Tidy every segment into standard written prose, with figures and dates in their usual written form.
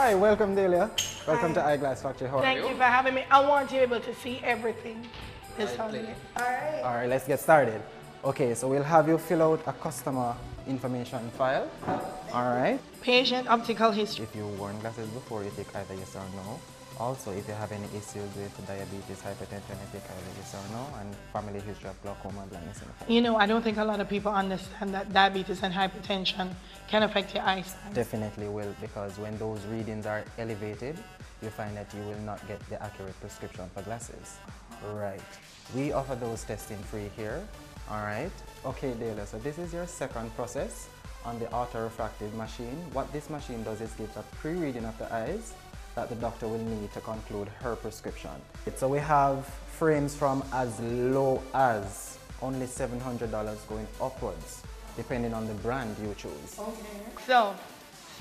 Hi, welcome Delia. Welcome to Eyeglass Factory. How are you? Thank you for having me. I want you to be able to see everything this holiday. Alright. Alright, let's get started. Okay, so we'll have you fill out a customer information file. Alright. Patient optical history. If you worn glasses before, you take either yes or no. Also, if you have any issues with diabetes, hypertension, you take either yes or no, and family history of glaucoma and blindness in the family. You know, I don't think a lot of people understand that diabetes and hypertension can affect your eyesight. Definitely will, because when those readings are elevated, you find that you will not get the accurate prescription for glasses. Right. We offer those testing free here. Alright. Okay, Dela, so this is your second process on the autorefractive machine. What this machine does is gives a pre-reading of the eyes that the doctor will need to conclude her prescription. So we have frames from as low as only $700 going upwards, depending on the brand you choose. Okay. So,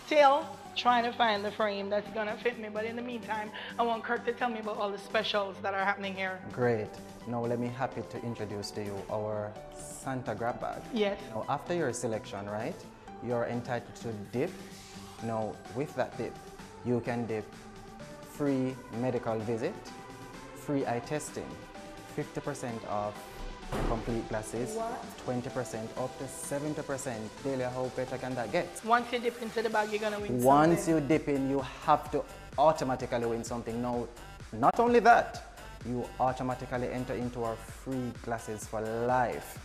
still trying to find the frame that's gonna fit me, but in the meantime, I want Kirk to tell me about all the specials that are happening here. Great. Now let me happy to introduce to you our Santa grab bag. Yes. Now after your selection, right, you're entitled to dip. Now with that dip, you can dip free medical visit, free eye testing, 50% off complete glasses, 20% up to 70%. Delia, how better can that get? Once you dip into the bag, you're gonna win something. Once you dip in, you have to automatically win something. Now, not only that, you automatically enter into our free glasses for life.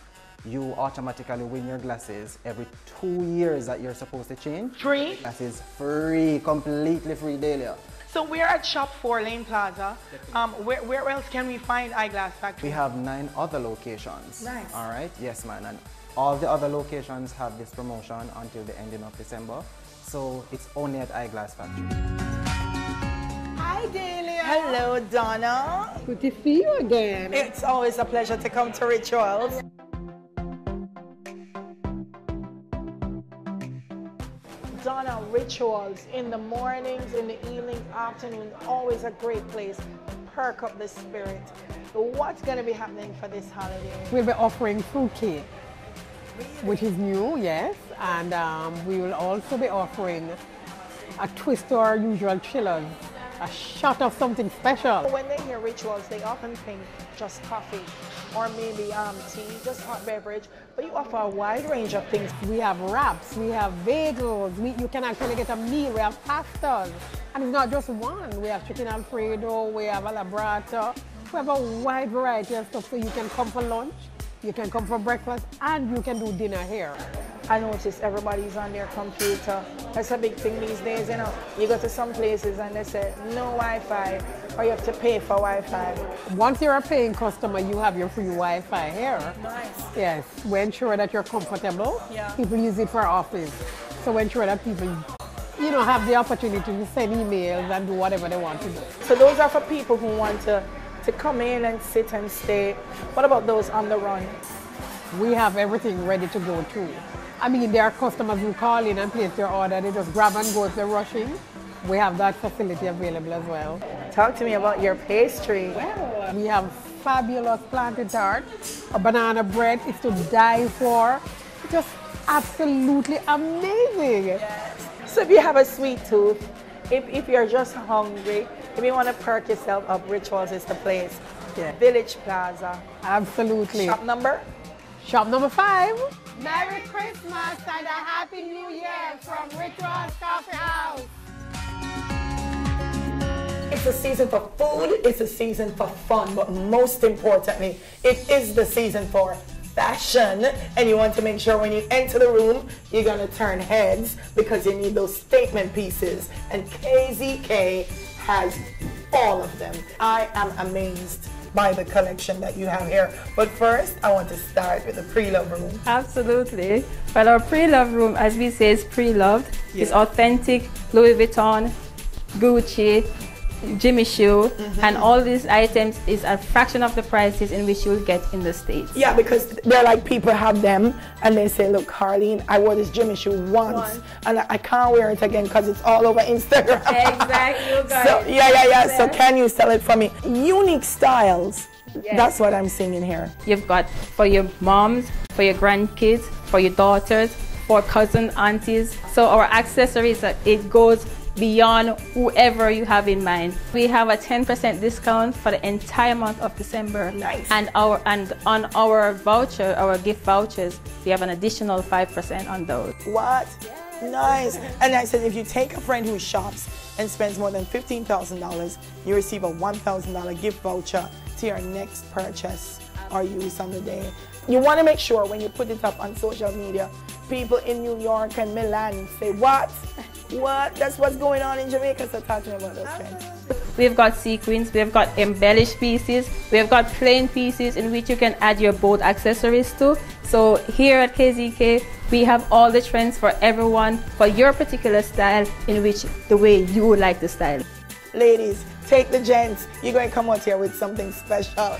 You automatically win your glasses every 2 years that you're supposed to change. Free? Glasses free, completely free, Delia. So we're at Shop 4 Lane Plaza. Where else can we find Eyeglass Factory? We have 9 other locations. Nice. All right, yes, man. And all the other locations have this promotion until the ending of December. So it's only at Eyeglass Factory. Hi, Delia. Hello, Donna. Good to see you again. It's always a pleasure to come to Rituals. Donna, Rituals in the mornings, in the evening, afternoon, always a great place to perk up the spirit. What's going to be happening for this holiday? We'll be offering fruit cake, which is new, yes, and we will also be offering a twist to our usual chillers, a shot of something special. When they hear Rituals, they often think just coffee or maybe tea, just hot beverage, but you offer a wide range of things. We have wraps, we have bagels, you can actually get a meal, we have pastas, and it's not just one. We have chicken alfredo, we have a labrata, we have a wide variety of stuff, so you can come for lunch, you can come for breakfast, and you can do dinner here. I notice everybody's on their computer. That's a big thing these days, you know. You go to some places and they say no Wi-Fi, or you have to pay for Wi-Fi. Once you're a paying customer, you have your free Wi-Fi here. Nice. Yes, we ensure that you're comfortable. Yeah. People use it for office. So we ensure that people, have the opportunity to send emails and do whatever they want to do. So those are for people who want to come in and sit and stay. What about those on the run? We have everything ready to go too. I mean, there are customers who call in and place their order. They just grab and go if they're rushing. We have that facility available as well. Talk to me about your pastry. Well, we have fabulous plantain tart. A banana bread is to die for. Just absolutely amazing. Yes. So if you have a sweet tooth, if you're just hungry, if you want to perk yourself up, Rituals is the place. Yeah. Village Plaza. Absolutely. Shop number? Shop number 5. Merry Christmas and a Happy New Year from Rituals Coffee House. It's a season for food, it's a season for fun, but most importantly, it is the season for fashion. And you want to make sure when you enter the room, you're gonna turn heads because you need those statement pieces. And KZK has all of them. I am amazed by the collection that you have here. But first, I want to start with the pre-love room. Absolutely. Well, our pre-love room, as we say, is pre-loved. Yes. It's authentic Louis Vuitton, Gucci, Jimmy Choo, and all these items is a fraction of the prices in which you will get in the States. Yeah, because they're like people have them and they say, look, Harleen, I wore this Jimmy Choo once and I can't wear it again because it's all over Instagram. Exactly. You got So, it. yeah. So can you sell it for me? Unique styles. Yes. That's what I'm seeing in here. You've got for your moms, for your grandkids, for your daughters, for cousin, aunties. So our accessories, it goes beyond whoever you have in mind. We have a 10% discount for the entire month of December. Nice. And on our voucher, our gift vouchers, we have an additional 5% on those. What? Nice. And I said if you take a friend who shops and spends more than $15,000, you receive a $1,000 gift voucher to your next purchase or use on the day. You want to make sure when you put it up on social media, people in New York and Milan say, what? What? That's what's going on in Jamaica. So talk to me about those trends. We've got sequins, we've got embellished pieces, we've got plain pieces in which you can add your boat accessories to. So here at KZK, we have all the trends for everyone, for your particular style, in which the way you would like to style. Ladies, take the gents. You're going to come out here with something special.